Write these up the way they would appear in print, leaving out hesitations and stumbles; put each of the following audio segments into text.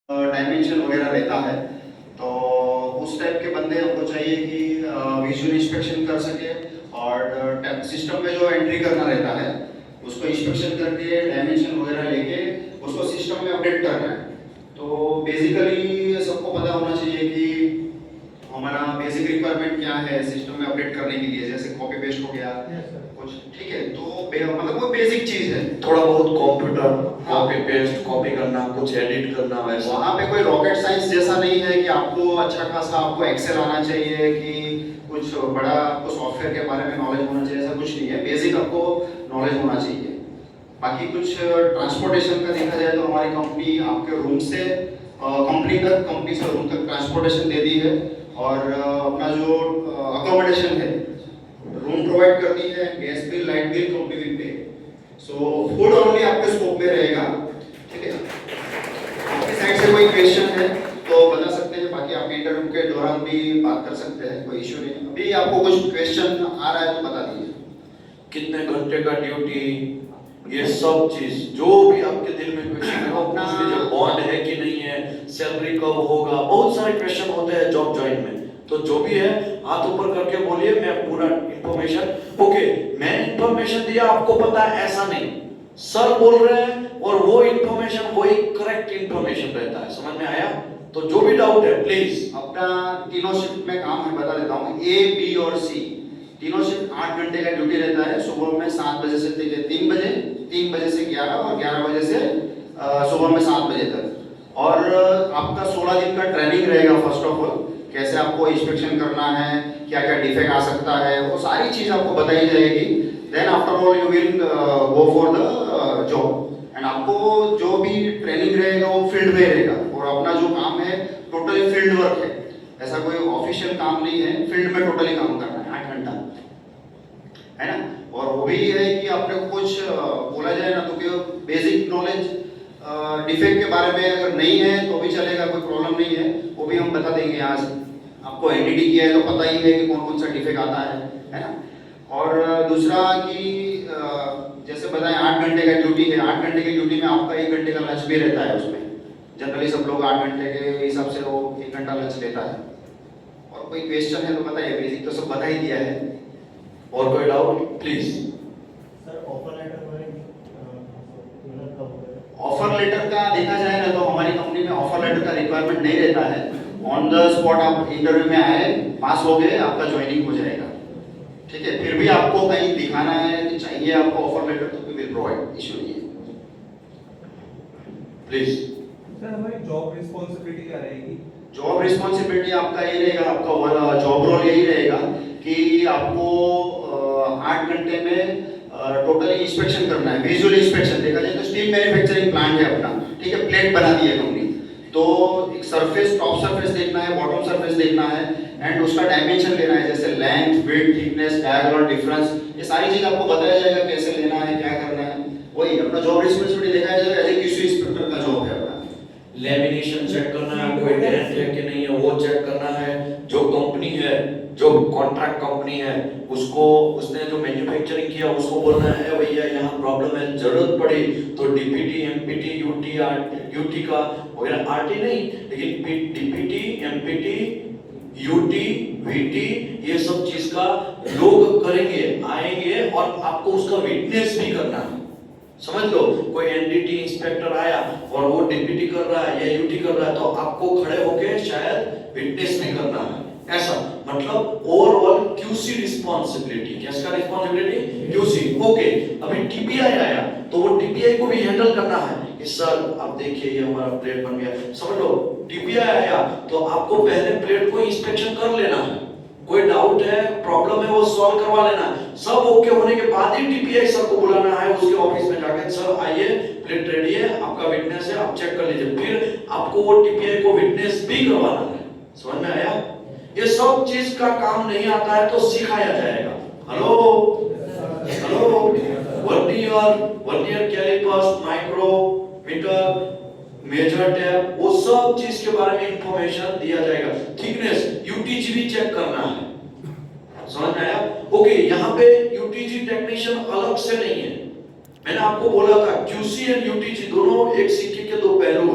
Dimension वगैरह रहता है, तो उस टाइप के बंदे हमको चाहिए कि विजुअल इंस्पेक्शन कर सके और सिस्टम में जो एंट्री करना रहता है उसको इंस्पेक्शन करके डायमेंशन वगैरह लेके उसको सिस्टम में अपडेट करना है। तो बेसिकली सबको पता होना चाहिए कि हमारा बेसिक रिक्वायरमेंट क्या है सिस्टम में अपडेट करने के लिए, जैसे कॉपी पेस्ट हो गया कुछ, ठीक है। तो मतलब वो बेसिक चीज है। थोड़ा बहुत कंप्यूटर कॉपी पेस्ट कॉपी करना, कुछ एडिट करना, वैसा वहाँ पे कोई रॉकेट साइंस जैसा नहीं है कि आपको अच्छा खासा आपको एक्सेल आना चाहिए कि कुछ बड़ा आपको सॉफ्टवेयर के बारे में नॉलेज होना चाहिए, ऐसा कुछ नहीं है। बेसिक आपको नॉलेज होना चाहिए। बाकी कुछ ट्रांसपोर्टेशन का देखा जाए तो हमारी कंपनी आपके रूम से कंपनी तक, कंपनी से रूम तक ट्रांसपोर्टेशन दे दी है और अपना जो अकोमोडेशन है रूम प्रोवाइड करती है, gas bill light bill company will pay. So food only आपके स्कोप में रहेगा, ठीक है। आपकी साइड से कोई क्वेश्चन है तो बता सकते हैं, बाकी आप इंटरव्यू के दौरान भी बात कर सकते हैं, कोई इशू नहीं। अभी आपको कुछ क्वेश्चन आ रहा है तो बता दीजिए। कितने घंटे का ड्यूटी, ये सब चीज जो भी आपके दिल में क्वेश्चन है पूछ लीजिए। बॉन्ड है कि नहीं है, सैलरी कब होगा, बहुत सारे क्वेश्चन होते हैं जॉब ज्वाइन में। तो जो भी है हाथ ऊपर करके बोलिए, मैं पूरा इंफॉर्मेशन। ओके, मैं इंफॉर्मेशन दिया आपको पता है ऐसा नहीं, सर बोल रहे हैं और वो इंफॉर्मेशन वही करेक्ट इंफॉर्मेशन रहता है। समझ में आया? तो जो भी डाउट है प्लीज। अपना तीनों शिफ्ट में काम मैं बता देता हूँ, ए बी और सी तीनों शिफ्ट 8 घंटे का ड्यूटी रहता है। सुबह में 7 बजे से 3 बजे, 3 बजे से 11 और 11 बजे से सुबह में 7 बजे तक। और आपका 16 दिन का ट्रेनिंग रहेगा। फर्स्ट ऑफ ऑल कैसे आपको इंस्पेक्शन करना है, क्या क्या डिफेक्ट आ सकता है, वो सारी चीज आपको बताई जाएगी। Then after all you will go for the job. And आपको जो भी ट्रेनिंग रहेगा वो फील्ड में रहेगा और अपना जो काम है टोटली फील्ड वर्क है, ऐसा कोई ऑफिशियल काम नहीं है। फील्ड में टोटली काम करना है 8 घंटा, है ना। और वो भी है कि आपने कुछ बोला जाए ना तो कि बेसिक नॉलेज डिफेक्ट के बारे में अगर नहीं है तो भी चलेगा, कोई प्रॉब्लम नहीं है, वो भी हम बता देंगे यहाँ से। आपको एनडीटी किया है तो पता ही है कि कौन कौन सा डिफेक्ट आता है ना। और दूसरा कि जैसे बताएं 8 घंटे का ड्यूटी है, 8 घंटे की ड्यूटी में आपका 1 घंटे का लंच भी रहता है उसमें। जनरली सब लोग 8 घंटे के हिसाब से वो 1 घंटा लंच लेता है। और कोई क्वेश्चन है तो बताइए, बेसिक तो सब बता ही दिया है। और कोई doubt please. Sir offer letter offer letter का देखा जाए ना तो हमारी कंपनी में ऑफर लेटर का रिक्वायरमेंट नहीं रहता है। ऑन द स्पॉट आप इंटरव्यू में आए, पास हो गए, आपका ज्वाइनिंग हो जाएगा, ठीक है। फिर भी आपको कहीं दिखाना है कि चाहिए आपको ऑफर लेटर तो वी विल प्रोवाइड, इशू नहीं है। प्लीज सर हमारी जॉब रिस्पॉन्सिबिलिटी क्या रहेगी? जॉब रिस्पॉन्सिबिलिटी आपका ये रहेगा, आपका जॉब रोल यही रहेगा कि आपको 8 घंटे में टोटली इंस्पेक्शन करना है। विजुअल इंस्पेक्शन देखा जाए तो स्टील मैन्युफैक्चरिंग प्लांट है अपना, ठीक है। प्लेट बना दी है कंपनी, तो एक सरफेस, टॉप सरफेस देखना है, बॉटम सरफेस देखना है एंड उसका डायमेंशन लेना है, जैसे length, width, thickness, diagonal difference, ये सारी चीज आपको बताया जाएगा कैसे लेना है, क्या करना है। वही अपना जॉब रिस्पॉन्सिबिलिटी देखा जाएगा, एज ए क्यूसी इंस्पेक्टर का जॉब है अपना। लेमिनेशन चेक करना है, कोई डेंट है कि नहीं है वो चेक करना है। जो कंपनी है, जो कॉन्ट्रैक्ट कंपनी है, उसको उसने जो मैन्युफैक्चरिंग किया उसको बोलना है भैया यहाँ प्रॉब्लम है, जरूरत पड़ी तो डीपीटी, एमपीटी, यूटी, यूटी का वगैरह, आरटी नहीं लेकिन डीपीटी, एमपीटी, यूटी, वीटी, ये सब चीज का लोग करेंगे, आएंगे और आपको उसका विटनेस भी करना है। समझ लो, कोई एनडीटी इंस्पेक्टर आया और वो डीपीटी कर रहा है या यूटी कर रहा है तो आपको खड़े होके शायद विटनेस भी करना है। ऐसा मतलब ओवरऑल क्यूसी रिस्पांसिबिलिटी। किसका रिस्पांसिबिलिटी? क्यूसी। ओके, अभी टीपीआई आया तो वो टीपीआई को भी हैंडल करना है कि सर अब देखिए ये हमारा प्लेट बन गया। समझ लो, टीपीआई आया तो आपको पहले प्लेट को इंस्पेक्शन कर लेना है, कोई डाउट है, प्रॉब्लम है, वो सॉल्व करवा लेना है। सब ओके होने के बाद ही टीपीआई सर को बुलाना है उसके ऑफिस में जाकर, सर आइए प्लेट रेडी है, आपका विटनेस है, आप चेक कर लीजिए। फिर आपको वो टीपीआई को विटनेस भी करवाना है। समझ में आया? ये सब चीज का काम नहीं आता है तो सिखाया जाएगा। Hello hello, vernier callipers, micrometer, measure tap, वो सब चीज के बारे में इंफॉर्मेशन दिया जाएगा। थिकनेस, यूटीजी भी चेक करना है। समझ में आया? ओके, यहाँ पे यूटीजी टेक्नीशियन अलग से नहीं है। मैंने आपको बोला था क्यूसी एंड यूटीजी दोनों एक सिक्के के दो पहलू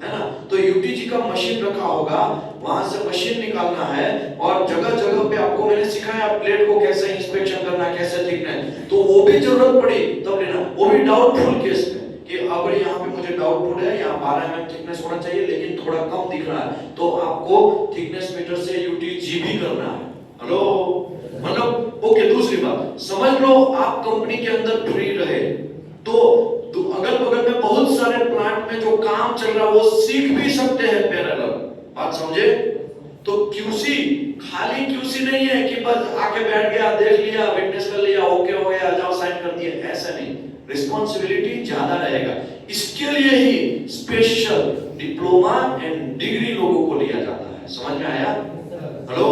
है ना। तो तो यूटीजी का मशीन रखा होगा, वहां से मशीन निकालना है और जगह जगह पे आपको मैंने सिखाया प्लेट को कैसे इंस्पेक्शन करना, कैसे देखना है। तो वो भी जरूरत पड़ी तब लेना, वो भी डाउटफुल केस में कि अगर यहाँ पे मुझे डाउटफुल है, यहाँ 12 mm थिकनेस होना चाहिए लेकिन थोड़ा कम दिख रहा है, तो आपको थिकनेस मीटर से यूटीजी भी करना है। हेलो, मतलब ओके। दूसरी बात समझ लो, आप कंपनी के अंदर फ्री रहे तो अगल बगल में बहुत सारे प्लांट में जो काम चल रहा है वो सीख भी सकते हैं पैरेलल। बात समझे? तो क्यूसी खाली क्यूसी नहीं है कि बस आके बैठ गया, देख लिया, विटनेस कर लिया, ओके हो गया, जाओ साइन कर दिया, ऐसा नहीं। रिस्पॉन्सिबिलिटी ज्यादा रहेगा। इसके लिए ही स्पेशल डिप्लोमा एंड डिग्री लोगों को लिया जाता है। समझ में आया? हेलो,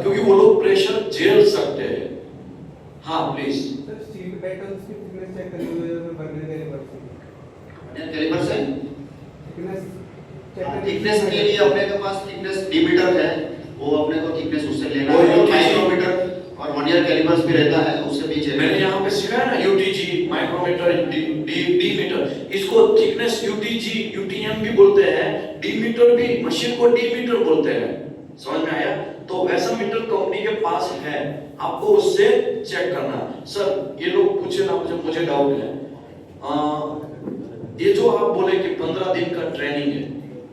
क्योंकि वो लोग प्रेशर झेल सकते हैं। हाँ प्लीज। सर स्टील मेटल्स की थिकनेस चेक करनी है वर्नियर कैलिपर से। कैलिपर से थिकनेस थिकनेस के लिए अपने के पास थिकनेस डिमीटर है, वो अपने को थिकनेस उससे लेना वो है। UTG माइक्रोमीटर और वर्नियर कैलिपर्स भी रहता है, उससे भी चेक। मैंने यहाँ पे सिखाया ना यूटीजी, माइक्रोमीटर, डी इसको थिकनेस यूटीजी, यूटीएम भी बोलते हैं, डी भी, मशीन को डी बोलते हैं। समझ में आया? तो वैसा मीटर कंपनी के पास है, आपको उससे चेक करना। सर ये लोग पूछे ना, मुझे डाउट है, ये जो आप बोले कि 15 दिन का ट्रेनिंग है,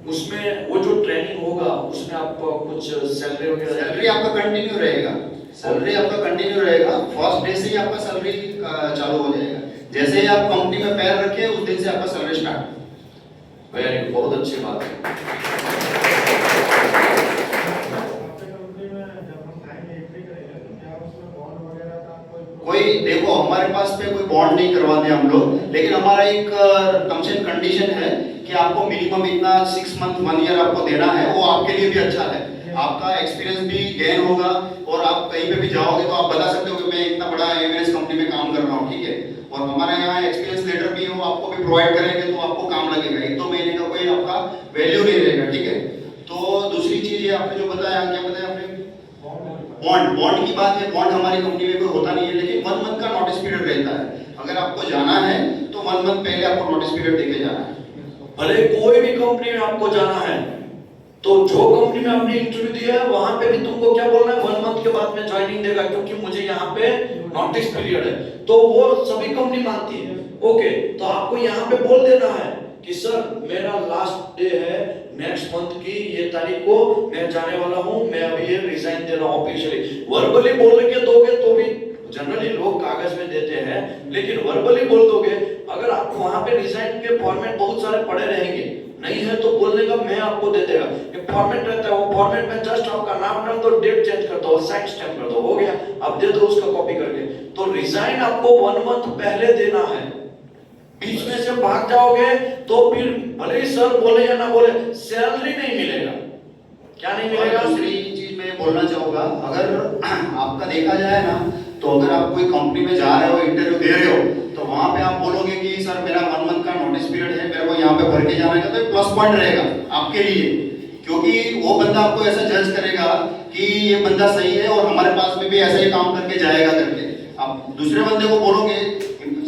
उसमें वो जो ट्रेनिंग होगा उसमें आपको कुछ सैलरी वगैरह? सैलरी आपका कंटिन्यू रहेगा, सैलरी आपका कंटिन्यू रहेगा। फर्स्ट डे से ही आपका सैलरी चालू हो जाएगा। जैसे ही आप कंपनी में पैर रखे उस दिन से आपका सैलरी स्टार्ट। वेरी, बहुत अच्छी बात है। कोई देखो, हमारे पास पे कोई बॉन्ड नहीं करवाते हम लोग, लेकिन हमारा एक टर्म्स एंड कंडीशन है कि आपको मिनिमम इतना 6 मंथ 1 ईयर आपको देना है। वो आपके लिए भी अच्छा है, आपका एक्सपीरियंस भी गेन होगा और आप कहीं पे भी जाओगे तो आप बता सकते हो कि मैं इतना बड़ा एमएनएस कंपनी में काम कर रहा हूँ, ठीक है। और हमारे यहाँ एक्सपीरियंस लेटर भी वो आपको भी प्रोवाइड करेंगे, तो आपको काम लगेगा। 1-2 महीने का कोई आपका वैल्यू नहीं रहेगा, ठीक है। तो दूसरी चीज ये आपने जो बताया, क्या बताया आपने? बॉन्ड की बात है। बॉन्ड हमारी कंपनी में कोई होता नहीं है, लेकिन 1 मंथ का नोटिस पीरियड रहता है। अगर आपको जाना है तो 1 मंथ पहले आपको नोटिस पीरियड देके जाना है। भले कोई भी कंपनी में आपको जाना है, तो जो कंपनी में आपने इंटरव्यू दिया है वहां पे भी तुमको क्या बोलना है? 1 मंथ के बाद में ज्वाइनिंग देगा, क्योंकि मुझे यहाँ पे नोटिस पीरियड है। तो वो सभी कंपनी मानती है। ओके, तो आपको यहाँ पे बोल देना है कि सर मेरा लास्ट डे है नेक्स्ट मंथ की ये तारीख को, मैं जाने वाला हूँ, मैं अभी ये रिजाइन दे रहा हूँ ऑफिशियली। वर्बली बोल के दोगे तो भी जनरली लोग कागज में देते हैं, लेकिन वर्बली बोल दोगे, अगर आप वहां पे रिजाइन के फॉर्मेट बहुत सारे पड़े रहेंगे, नहीं है तो बोलने का मैं आपको दे देगा। एक फॉर्मेट रहता है, वो फॉर्मेट में जस्ट आपका नाम डाल दो, डेट चेंज कर दो, साइन स्टैम्प कर दो, हो गया। अब दे दो उसका कॉपी करके। तो रिजाइन आपको 1 मंथ पहले देना है। बीच में से भाग जाओगे तो फिर भले ही सर बोले या ना बोले, सैलरी नहीं मिलेगा। क्या नहीं मिलेगा? दूसरी चीज मैं बोलना चाहूंगा, अगर आपका देखा जाए ना, तो अगर आप कोई कंपनी में जा रहे हो, इंटरव्यू दे रहे हो, तो वहां पे आप बोलोगे कि सर मेरा 1 मंथ का नोटिस पीरियड है, मेरे को यहाँ पे भर के जाना है, तो प्लस पॉइंट रहेगा आपके लिए। क्योंकि वो बंदा आपको ऐसा जज करेगा कि ये बंदा सही है और हमारे पास में भी ऐसा ही काम करके जाएगा करके। आप दूसरे बंदे को बोलोगे,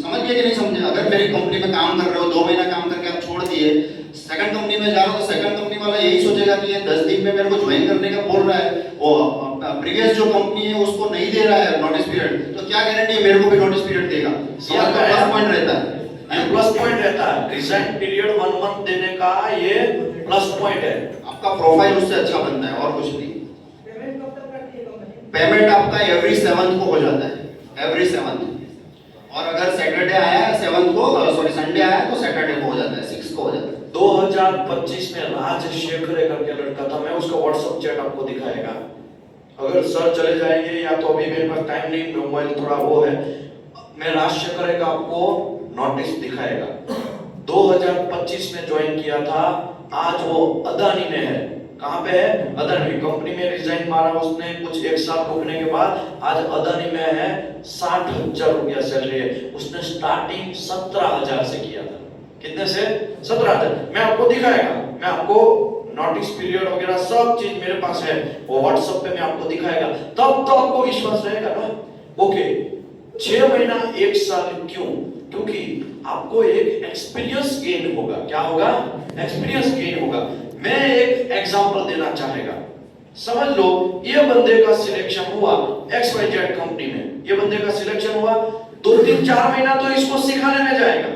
समझ गए कि नहीं समझे? अगर मेरी कंपनी में काम कर रहे हो, 2 महीना काम करके आप छोड़ दिए, सेकंड कंपनी में जा रहे हो, तो सेकंड कंपनी वाला यही सोचेगा कि ये 10 दिन में मेरे को ज्वाइन करने का बोल रहा है, वो प्रीवियस जो कंपनी है उसको नहीं दे रहा है नोटिस पीरियड, तो क्या गारंटी है मेरे को भी नोटिस पीरियड देगा? ये आपका प्लस पॉइंट रहता है। ये प्लस पॉइंट रहता है। रिजाइन पीरियड 1 मंथ देने का ये प्लस पॉइंट है। आपका प्रोफाइल उससे अच्छा बनता है और कुछ नहीं। पेमेंट कब तक करती है कंपनी? पेमेंट आपका एवरी 7th को हो जाता है, एवरी 7th। और अगर सैटरडे आया है 7th को, सॉरी संडे आया है तो सैटरडे को हो जाता है, 6 को हो जाता है। 2025 में राजशेखर करके लड़का था, मैं उसका व्हाट्सएप चैट आपको दिखाएगा। अगर सर चले जाएंगे या तो अभी मेरे पास टाइम नहीं, मोबाइल थोड़ा वो है, मैं राजशेखर का आपको नोटिस दिखाएगा। 2025 में ज्वाइन किया था, आज वो अदानी में है। कहाँ पे है? अदानी कंपनी में रिजाइन मारा उसने, कुछ 1 साल रुकने के बाद आज अदानी में है। 60,000 रुपया सैलरी है। उसने स्टार्टिंग 17,000 से किया था। कितने से? 17,000। मैं आपको दिखाएगा, मैं आपको नोटिस पीरियड वगैरह सब चीज मेरे पास है, वो व्हाट्सएप पे मैं आपको दिखाएगा, तब तो आपको विश्वास रहेगा ना। ओके, 6 महीना 1 साल क्यों? क्योंकि आपको एक एक्सपीरियंस गेन होगा। क्या होगा? एक्सपीरियंस गेन होगा। मैं एक एग्जांपल देना चाहेगा। समझ लो ये बंदे का सिलेक्शन हुआ XYZ कंपनी में, ये बंदे का सिलेक्शन हुआ, 2-3-4 महीना तो इसको सिखाने में जाएगा।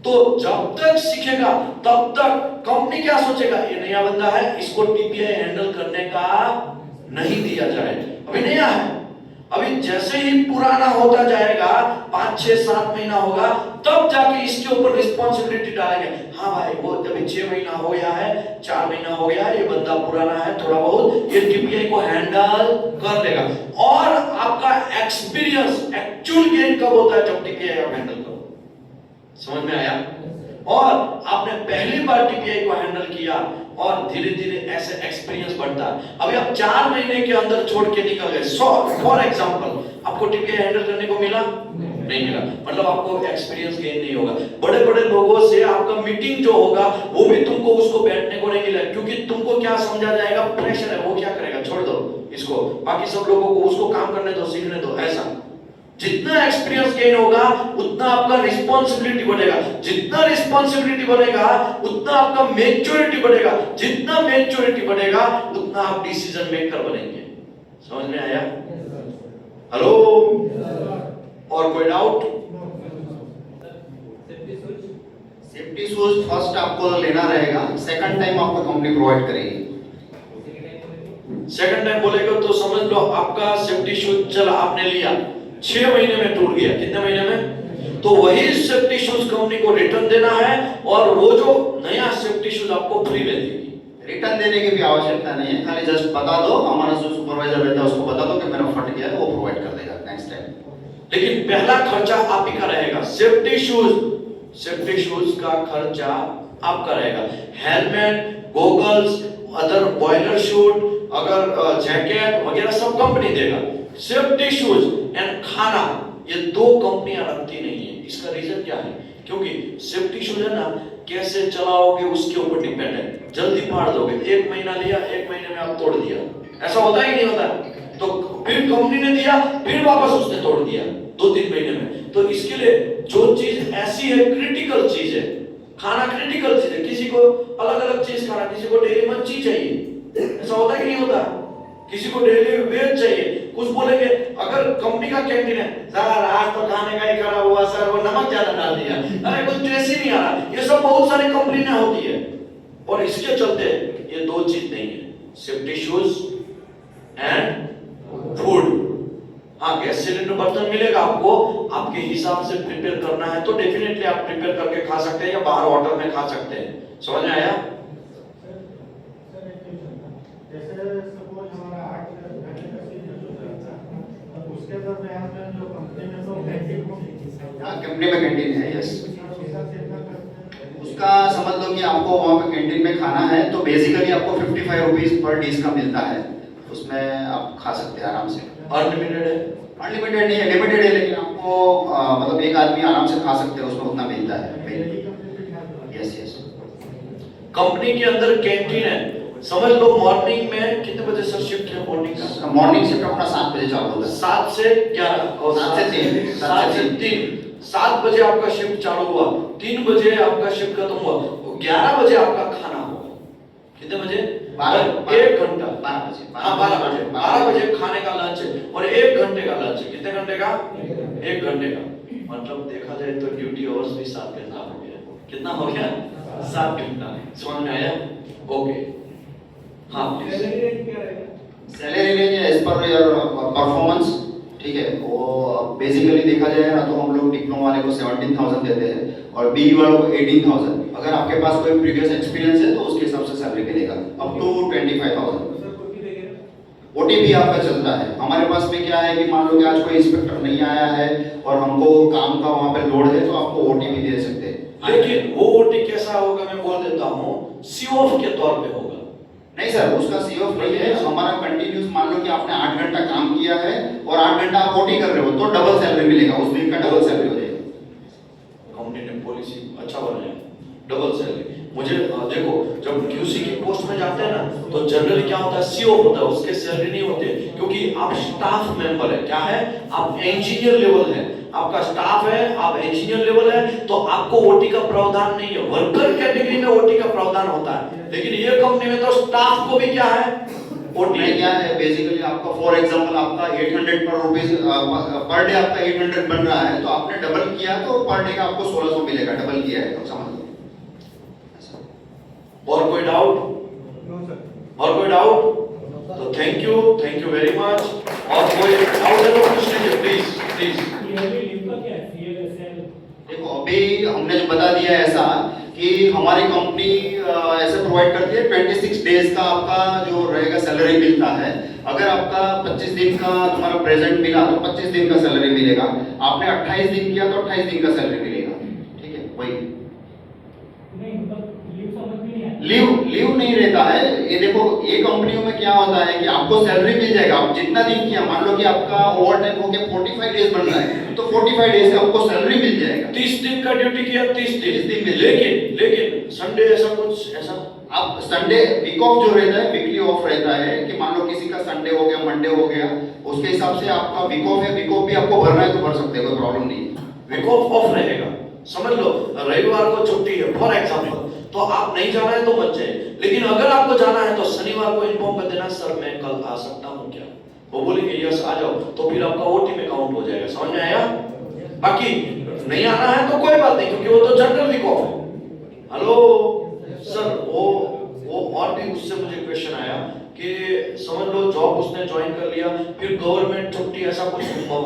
तो जब तक सीखेगा तब तक कंपनी क्या सोचेगा, ये नया बंदा है, इसको टीपीआई हैंडल करने का नहीं दिया जाए, अभी नया है। अभी जैसे ही पुराना होता जाएगा, 5-6-7 महीना होगा, तब जाके इसके ऊपर रिस्पॉन्सिबिलिटी डालेंगे। हाँ भाई, वो अभी 6 महीना हो गया है, 4 महीना हो गया है, ये बंदा पुराना है थोड़ा बहुत, ये टीपीआई को हैंडल कर लेगा। और आपका एक्सपीरियंस एक्चुअल गेन कब होता है? जब टीपीआई आप हैंडल करो। समझ में आया? और आपने पहली बार टीपीआई को हैंडल किया और धीरे धीरे ऐसे एक्सपीरियंस बढ़ता है। अभी आप 4 महीने के अंदर छोड़ के निकल गए, फॉर एग्जांपल आपको टीपीआई हैंडल करने को मिला नहीं मिला, मतलब आपको एक्सपीरियंस गेन नहीं होगा। बड़े बड़े लोगों से आपका मीटिंग जो होगा वो भी तुमको उसको बैठने को नहीं मिला, क्योंकि तुमको क्या समझा जाएगा, प्रेशर है, वो क्या करेगा, छोड़ दो इसको, बाकी सब लोगों को उसको काम करने दो, सीखने दो। ऐसा जितना एक्सपीरियंस गेन होगा उतना आपका रिस्पॉन्सिबिलिटी बढ़ेगा, जितना रिस्पॉन्सिबिलिटी बढ़ेगा उतना आपका मैच्योरिटी बढ़ेगा, जितना मैच्योरिटी बढ़ेगा उतना आप डिसीजन मेकर बनेंगे। समझ में आया? हेलो, और कोई डाउट? सेफ्टी शूज फर्स्ट आपको लेना रहेगा, सेकंड टाइम आपको कंपनी प्रोवाइड करेगी। सेकंड टाइम बोलेगा तो समझ लो आपका सेफ्टी शूज चला, आपने लिया, 6 महीने में टूट गया, कितने महीने में? तो वही सेफ्टी शूज कंपनी को रिटर्न देना है, और वो जो नया सेफ्टी शूज आपको फ्री में देगी। रिटर्न देने की भी आवश्यकता नहीं है, खाली जस्ट बता दो, हमारा जो सुपरवाइजर रहता है उसको बता दो कि मेरा फट गया है, वो प्रोवाइड कर देगा नेक्स्ट टाइम। लेकिन पहला खर्चा आप ही का रहेगा। सेफ्टी शूज का खर्चा आपका रहेगा। Helmet, goggles, other boiler shoot, अगर जैकेट वगैरह सब कंपनी देगा। सेफ्टी शूज एंड खाना, ये 2 कंपनियां रखती नहीं है। इसका रीजन क्या है? क्योंकि सेफ्टी शूज है ना, कैसे चलाओगे उसके ऊपर डिपेंड है। जल्दी फाड़ दोगे, 1 महीना लिया, 1 महीने में आप तोड़ दिया, ऐसा होता है कि नहीं होता? तो फिर कंपनी ने दिया, फिर वापस उसने तोड़ दिया 2-3 महीने में। तो इसके लिए जो चीज ऐसी है, क्रिटिकल चीज है, खाना क्रिटिकल चीज है। किसी को अलग अलग चीज खाना, किसी को डेली मच्छी चाहिए, ऐसा होता है कि नहीं होता? किसी को डेली वेज चाहिए। कुछ बोलेंगे अगर कंपनी का कैंटीन है, सर आज तो खाने का ही खराब हुआ सर, वो नमक ज्यादा डाल दिया, अरे कुछ टेस्ट ही नहीं आ रहा। ये सब बहुत सारी कंपनियां होती है, और इसके चलते ये 2 चीज नहीं है, सेफ्टी शूज एंड फूड। हाँ, गैस सिलेंडर बर्तन मिलेगा आपको, आपके हिसाब से प्रिपेयर करना है तो डेफिनेटली आप प्रिपेयर करके खा सकते हैं, या बाहर होटल में खा सकते हैं। समझ में आया? कंपनी में कैंटीन है, यस। उसका समझ लो कि आपको वहाँ पे कैंटीन में खाना है, तो बेसिकली आपको 55 रुपीज पर डिश का मिलता है, उसमें आप खा सकते हैं आराम से। अनलिमिटेड है? अनलिमिटेड नहीं है, लिमिटेड है, लेकिन आपको मतलब एक आदमी आराम से खा सकते हैं, उसमें उतना मिलता है। Yes yes. कंपनी के अंदर कैंटीन है। समझ लो मॉर्निंग में कितने बजे सर शिफ्ट है? मॉर्निंग का मॉर्निंग शिफ्ट अपना 7 बजे चालू होता है। 7 से 11 और 7 से 3। 7 से 3। 7 बजे आपका शिफ्ट चालू हुआ, 3 बजे आपका शिफ्ट खत्म हुआ, 11 बजे आपका खाना होगा। कितने बजे? 1 घंटा। 12 बजे। हाँ, 12 बजे खाने का लंच है, और 1 घंटे का लंच है। कितने घंटे का? 1 घंटे का। मतलब देखा जाए तो ड्यूटी आवर्स भी 7 घंटा हो गया। कितना हो गया? 7 घंटा। समझ में आया? ओके। हाँ, सैलरी रेट क्या रहेगा? Salary range as per your performance, ठीक है। वो बेसिकली देखा जाए ना, तो हम लोग डिप्लोमा वाले को 17,000 देते हैं और बी वालों को 18,000। अगर आपके पास कोई प्रीवियस एक्सपीरियंस है तो उसके हिसाब से सैलरी मिलेगा अप टू 25,000। ओटीपी आपका चलता है। हमारे पास में क्या है कि मान लो कि आज कोई इंस्पेक्टर नहीं आया है और हमको काम का वहाँ पे लोड है, तो आपको ओटीपी दे सकते हैं। लेकिन वो ओटी कैसा होगा मैं बोल देता हूँ, सी ऑफ के तौर पे होगा। नहीं सर, उसका सी ऑफ नहीं है, हमारा कंटिन्यूस। मान लो कि आपने 8 घंटा काम किया है और 8 घंटा आप ओटी कर रहे हो, तो डबल सैलरी मिलेगा, उस दिन का डबल सैलरी हो जाएगा। कंपनी ने पॉलिसी अच्छा बनाया, डबल सैलरी। मुझे देखो, जब क्यूसी की पोस्ट में जाते हैं ना, तो जनरली क्या होता है, सीओ होता है, उसके सैलरी नहीं होती है, क्योंकि आप स्टाफ मेंबर है। क्या है, आप इंजीनियर लेवल है, आपका स्टाफ है, आप इंजीनियर लेवल है, तो आपको ओटी का प्रावधान नहीं है। वर्कर कैटेगरी में ओटी का प्रावधान होता है, लेकिन ये कंपनी में तो स्टाफ को भी क्या है, ओटी क्या है, बेसिकली आपका फॉर एग्जांपल आपका 800 पर रुपीस पर डे आपका 800 बन रहा है, तो आपने डबल किया तो पर डे का आपको 1600 मिलेगा, डबल किया है तो समझ लो। और कोई डाउट? No sir. और कोई डाउट? तो थैंक यू वेरी मच। और कोई डाउट है तो पूछ लीजिए प्लीज। देखो अभी हमने जो बता दिया है ऐसा कि हमारी कंपनी ऐसे प्रोवाइड करती है 26 डेज का आपका जो रहेगा सैलरी मिलता है। अगर आपका 25 दिन का तुम्हारा प्रेजेंट मिला तो 25 दिन का सैलरी मिलेगा, आपने 28 दिन किया तो 28 दिन का सैलरी मिलेगा। ठीक है, वही लीव नहीं रहता है। ये देखो, ये कंपनियों में क्या होता है कि आपको सैलरी मिल जाएगा, आप जितना दिन किया, मान लो कि आपका ओवर टाइम हो गया 45 डेज बन रहा है, तो 45 डेज का आपको सैलरी मिल जाएगा। 30 दिन का ड्यूटी किया, 30 दिन मिल लेकिन संडे ऐसा कुछ ऐसा, अब संडे वीक ऑफ जो रहता है, वीकली ऑफ रहता है कि मान लो किसी का संडे हो गया, मंडे हो गया, उसके हिसाब से आपका वीक ऑफ है, वीक ऑफ भी आपको भरना है तो भर सकते हैं, कोई प्रॉब्लम नहीं है। वीक ऑफ रहेगा, समझ लो रविवार को छुट्टी है फॉर एग्जांपल, तो आप नहीं जाना है तो मत जाए, लेकिन अगर आपको जाना है तो शनिवार को इन्फॉर्म कर देना, सर मैं कल आ सकता हूं क्या। वो बोलेंगे यस आ जाओ, तो फिर आपका ओटी में काउंट हो जाएगा। समझ में आया? बाकी नहीं आना है तो कोई बात नहीं, क्योंकि वो तो जनरल वीक ऑफ है। हेलो सर, वो और भी उससे मुझे क्वेश्चन आया कि समझ लो जॉब उसने ज्वाइन कर लिया, फिर गवर्नमेंट छुट्टी ऐसा कुछ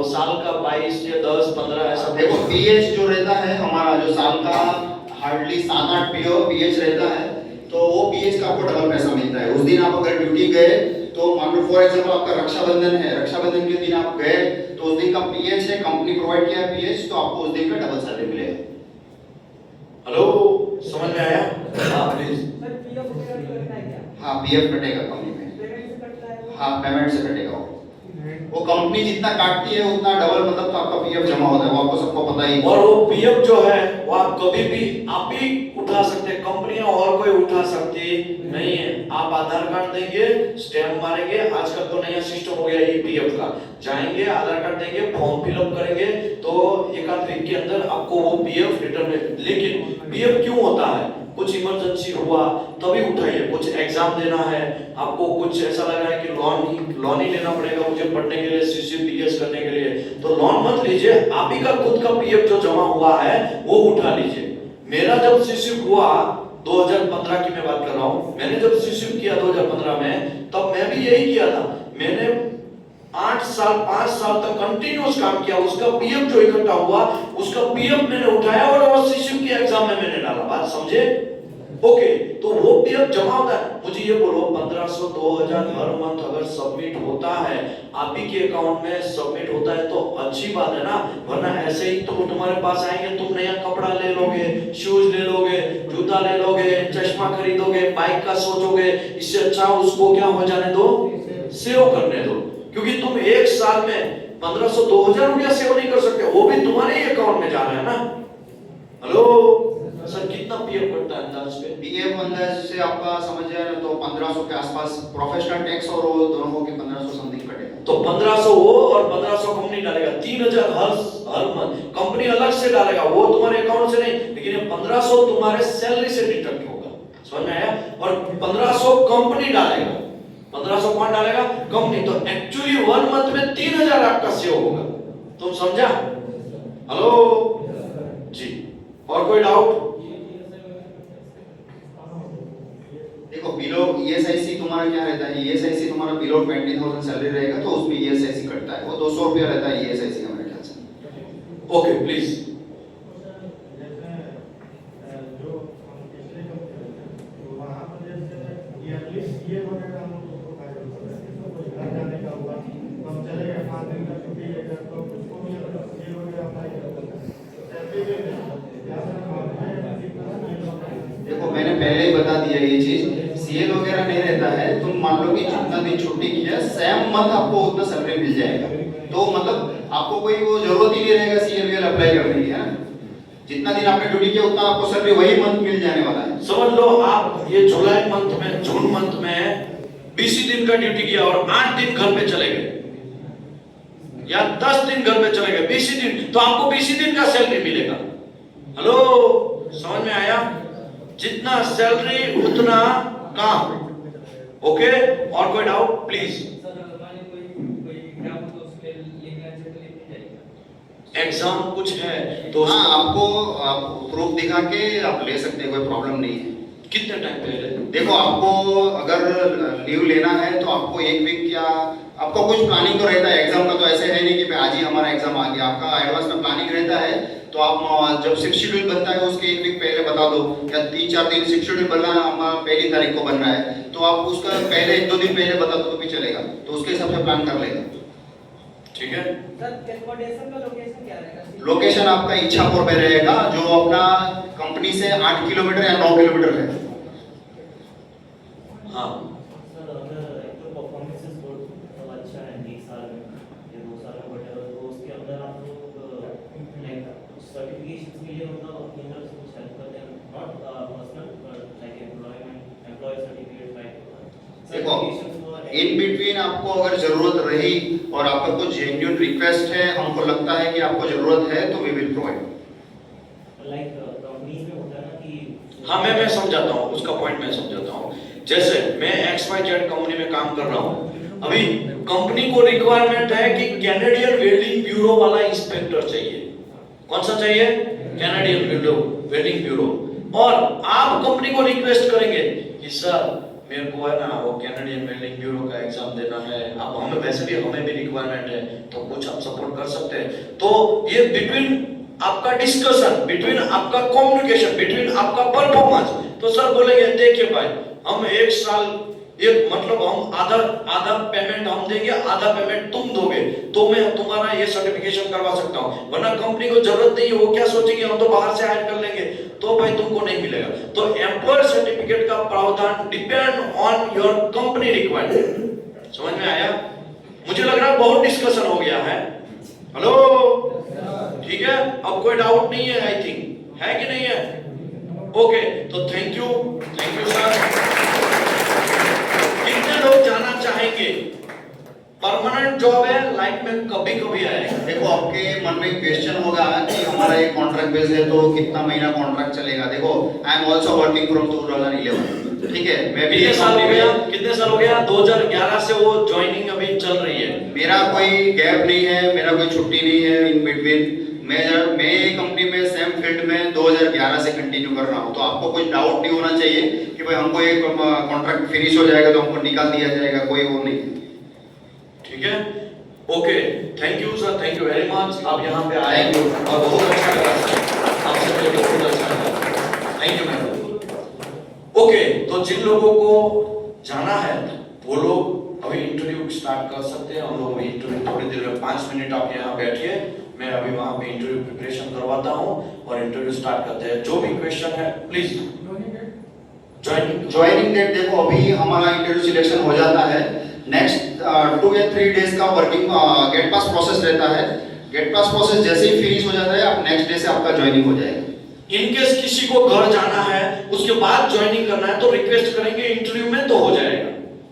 साल का 22 या 10 15 ऐसा। देखो पीएच जो रहता है हमारा, जो साल का हार्डली 7-8 पीएच रहता है, तो वो पीएच का आपको डबल पैसा मिलता है। उस दिन आप अगर ड्यूटी गए तो मान लो फॉर एग्जांपल आपका रक्षाबंधन है, रक्षाबंधन के दिन आप गए तो उस दिन का पीएच है, कंपनी प्रोवाइड किया है पीएच, तो आपको उस दिन का डबल सैलरी मिलेगा। हेलो, समझ में आया? हां प्लीज। सर पीएफ वगैरह कटता है क्या? हाँ, पीएफ कटेगा कंपनी में। पेमेंट से कटता है? हाँ, पेमेंट से कटेगा वो कंपनी जितना काटती है उतना डबल मतलब तो आपका पीएफ जमा होता है, वो आपको सबको पता ही। और वो पीएफ जो है वो आप कभी भी आप ही उठा सकते हैं, कंपनियां और कोई उठा सकती नहीं है। आप आधार कार्ड देंगे, स्टैम्प मारेंगे, आजकल तो नया सिस्टम हो गया ये पीएफ का, जाएंगे आधार कार्ड देंगे, फॉर्म फिलअप करेंगे, तो एक आध वीक के अंदर आपको वो पीएफ रिटर्न में। लेकिन पीएफ क्यों होता है? कुछ इमरजेंसी हुआ तभी उठाइए, कुछ एग्जाम देना है आपको, कुछ ऐसा लग रहा है कि लोन ही लेना पड़ेगा मुझे पढ़ने के लिए, सीसीपीएस करने के लिए, तो लोन मत लीजिए, आप ही का खुद का पीएफ जो जमा हुआ है वो उठा लीजिए। मेरा जब सीसीप हुआ 2015 की मैं बात कर रहा हूं, मैंने जब सीसीप किया 2015 में, तब मैं भी यही किया था। मैंने 5 साल तक कंटिन्यूअस काम किया, उसका पीएफ जो इकट्ठा हुआ उसका पीएफ मैंने उठाया और सीसीप के एग्जाम में मैंने डाला। बात समझे? ओके, तो वो पीएफ जमा होता है। मुझे ये बोलो 1500 2000 हर मंथ अगर सबमिट होता है, आप ही के अकाउंट में सबमिट होता है तो अच्छी बात है ना, वरना ऐसे ही तो तुम्हारे पास आएंगे, तुम नया कपड़ा ले लोगे, शूज ले लोगे, जूता ले लोगे, चश्मा खरीदोगे, बाइक का सोचोगे, इससे अच्छा उसको क्या हो जाने दो, सेव करने दो, क्योंकि तुम एक साल में 1500 2000 रुपया सेव नहीं कर सकते, वो भी तुम्हारे ही अकाउंट में जा रहा है ना। हेलो सर, कितना पीएफ कटता है अंदाज पे? पीएफ अंदाज से आपका समझ जाए ना तो 1500 के आसपास, प्रोफेशनल टैक्स और वो दोनों हो के 1500 समथिंग कटेगा। तो 1500 वो और 1500 कंपनी डालेगा, 3000 हर मंथ कंपनी अलग से डालेगा, वो तुम्हारे अकाउंट से नहीं, लेकिन ये 1500 तुम्हारे सैलरी से डिडक्ट होगा। समझ में आया? और 1500 कंपनी डालेगा, 1500 कौन डालेगा? कंपनी। तो एक्चुअली 1 मंथ में 3000 आपका सेव होगा। तुम समझा? हेलो जी, और कोई डाउट? देखो बिलो ईएसआईसी तुम्हारा क्या रहता है, ईएसआईसी तुम्हारा बिलो 20,000 सैलरी रहेगा तो उसमें ईएसआईसी कटता है, वो 200 रुपया रहता है ईएसआईसी का मेरे ख्याल से। Okay please. देखो मैंने पहले ही बता दिया ये चीज, सीएल वगैरह नहीं रहता है। तुम मान लो कि जितना दिन छुट्टी किया सेम मंथ आपको उतना सैलरी मिल जाएगा, तो मतलब आपको कोई वो जरूरत ही नहीं रहेगा सीएल वेल अप्लाई करने की, है ना। जितना दिन आपने ड्यूटी किया उतना आपको सैलरी वही मंथ मिल जाने वाला है। समझ लो आप ये जुलाई मंथ में, जून मंथ में 20 ही दिन का ड्यूटी किया और 8 दिन घर पे चले गए या 10 दिन घर पे चले गए, 20 ही दिन, तो आपको 20 ही दिन का सैलरी मिलेगा। हेलो, समझ में आया? जितना सैलरी उतना काम। ओके, और कोई डाउट प्लीज? एग्जाम कुछ है तो हाँ, आपको आप प्रूफ दिखा के आप ले सकते हैं, कोई प्रॉब्लम नहीं है। कितने टाइम पहले? देखो, आपको अगर लीव लेना है तो आपको 1 वीक या आपको कुछ प्लानिंग तो रहता है। एग्जाम का तो ऐसे है नहीं कि आज ही हमारा एग्जाम आ गया, आपका एडवांस में प्लानिंग रहता है। तो आप जब 6 शेड्यूल बनता है उसके 1 वीक पहले बता दो, या 3-4 दिन 6 शेड्यूल बनना हमारा 1 तारीख को बन रहा है, तो आप उसका पहले 1-2 दिन पहले बता दो तो भी चलेगा, तो उसके हिसाब से प्लान कर लेगा। ठीक है। सर एकोमोडेशन का लोकेशन क्या रहेगा? लोकेशन आपका इच्छापुर में रहेगा, जो अपना कंपनी से 8 किलोमीटर या 9 किलोमीटर है। हाँ, सर अगर एक तो परफॉर्मेंसेस बहुत अच्छा है 1 साल में या 2 साल में whatever, तो उसके अंदर आप लोग लाइक सर्टिफिकेशंस के लिए मतलब यूनिवर्स कुछ हेल्प करते हैं, not personal like employ certificate like देखो, इन बिटवीन आपको अगर जरूरत रही और आपका कुछ जेन्युइन रिक्वेस्ट है, हमको लगता है कि आपको जरूरत है, तो we will provide. Like companies में होता है ना कि हाँ, मैं समझाता हूँ, उसका पॉइंट मैं समझाता हूँ। जैसे मैं XYZ कंपनी में काम कर रहा हूँ, अभी कंपनी को रिक्वायरमेंट है कि कैनेडियन वेल्डिंग ब्यूरो वाला इंस्पेक्टर चाहिए। कौन सा चाहिए? Canadian welding bureau. और आप कंपनी को रिक्वेस्ट करेंगे कि सर मेरे को है ना वो कैनेडियन वेल्डिंग ब्यूरो का एग्जाम देना है, अब हमें वैसे भी हमें भी रिक्वायरमेंट है, तो कुछ आप सपोर्ट कर सकते हैं। तो ये बिटवीन आपका डिस्कशन, बिटवीन आपका कम्युनिकेशन, बिटवीन आपका परफॉर्मेंस। तो सर बोलेंगे देखिए भाई, हम 1 साल एक मतलब हम आधा पेमेंट हम देंगे, आधा पेमेंट तुम दोगे, तो मैं तुम्हारा ये सर्टिफिकेशन करवा सकता हूँ। वरना कंपनी को जरूरत नहीं है, वो क्या सोचेगी हम तो बाहर से हायर कर लेंगे, तो भाई तुमको नहीं मिलेगा। तो एम्प्लॉयर सर्टिफिकेट का प्रावधान depend on your company requirement. समझ में आया? मुझे लग रहा है बहुत डिस्कशन हो गया है। हेलो, ठीक है, अब कोई डाउट नहीं है, आई थिंक है कि नहीं है? ओके, तो थैंक यू सर। कितने लोग जाना चाहेंगे? परमानेंट जॉब है, लाइफ में कभी कभी आएगा। देखो, आपके मन में क्वेश्चन होगा कि हमारा एक कॉन्ट्रैक्ट बेस है तो कितना महीना कॉन्ट्रैक्ट चलेगा। देखो, I am also working from 2011, ठीक है, मैं भी कितने साल हो गया? 2011 से वो ज्वाइनिंग अभी चल रही है। मेरा कोई गैप नहीं है, मेरा कोई छुट्टी नहीं है इन बिटवीन। मैं कंपनी में सेम फील्ड में 2011 से कंटिन्यू कर रहा हूं, तो आपको कोई डाउट नहीं होना चाहिए कि भाई हमको एक कॉन्ट्रैक्ट फिनिश हो जाएगा तो हमको निकाल दिया जाएगा, कोई वो नहीं। ठीक है, okay, thank you sir, thank you very much. आप यहाँ पे आए Thank you। और बहुत अच्छा लगा सर, आपसे मिलकर बहुत अच्छा लगा। Thank you ma'am. ओके, तो जिन लोगों को जाना है वो लोग अभी इंटरव्यू स्टार्ट कर सकते हैं। हम लोग अभी इंटरव्यू थोड़ी देर में 5 मिनट आप यहाँ बैठिए, मैं अभी वहाँ पे इंटरव्यू प्रिपरेशन करवाता हूँ और इंटरव्यू स्टार्ट करते हैं। जो भी क्वेश्चन है प्लीज। ज्वाइनिंग डेट देखो, अभी हमारा इंटरव्यू सिलेक्शन हो जाता है, नेक्स्ट 2 या 3 डेज का वर्किंग गेट पास प्रोसेस रहता है। गेट पास प्रोसेस जैसे ही फिनिश हो जाता है, आप नेक्स्ट डे से आपका ज्वाइनिंग हो जाएगा। इनकेस किसी को घर जाना है उसके बाद ज्वाइनिंग करना है तो रिक्वेस्ट करेंगे इंटरव्यू में तो हो जाएगा।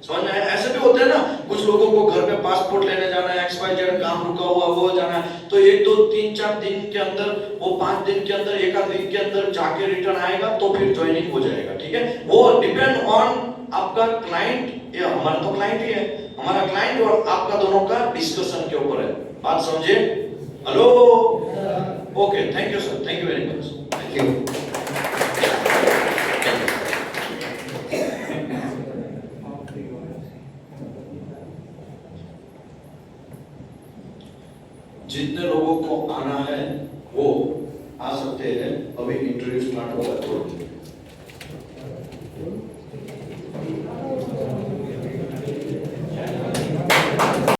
समझ में? ऐसे भी होते हैं ना, कुछ लोगों को घर पे पासपोर्ट लेने जाना है, XYZ काम रुका हुआ वो जाना है, तो 1, 2, 3, 4 दिन के अंदर, वो 5 दिन के अंदर, 1 आध वीक के अंदर जाके रिटर्न आएगा तो फिर ज्वाइनिंग हो जाएगा। ठीक है, वो डिपेंड ऑन आपका क्लाइंट, या हमारा तो क्लाइंट ही है, हमारा क्लाइंट और आपका दोनों का डिस्कशन के ऊपर है। बात समझे? Hello, okay, thank you sir, thank you very much. Thank you. जितने लोगों को आना है वो आ सकते हैं, अभी इंटरव्यू स्टार्ट होगा तो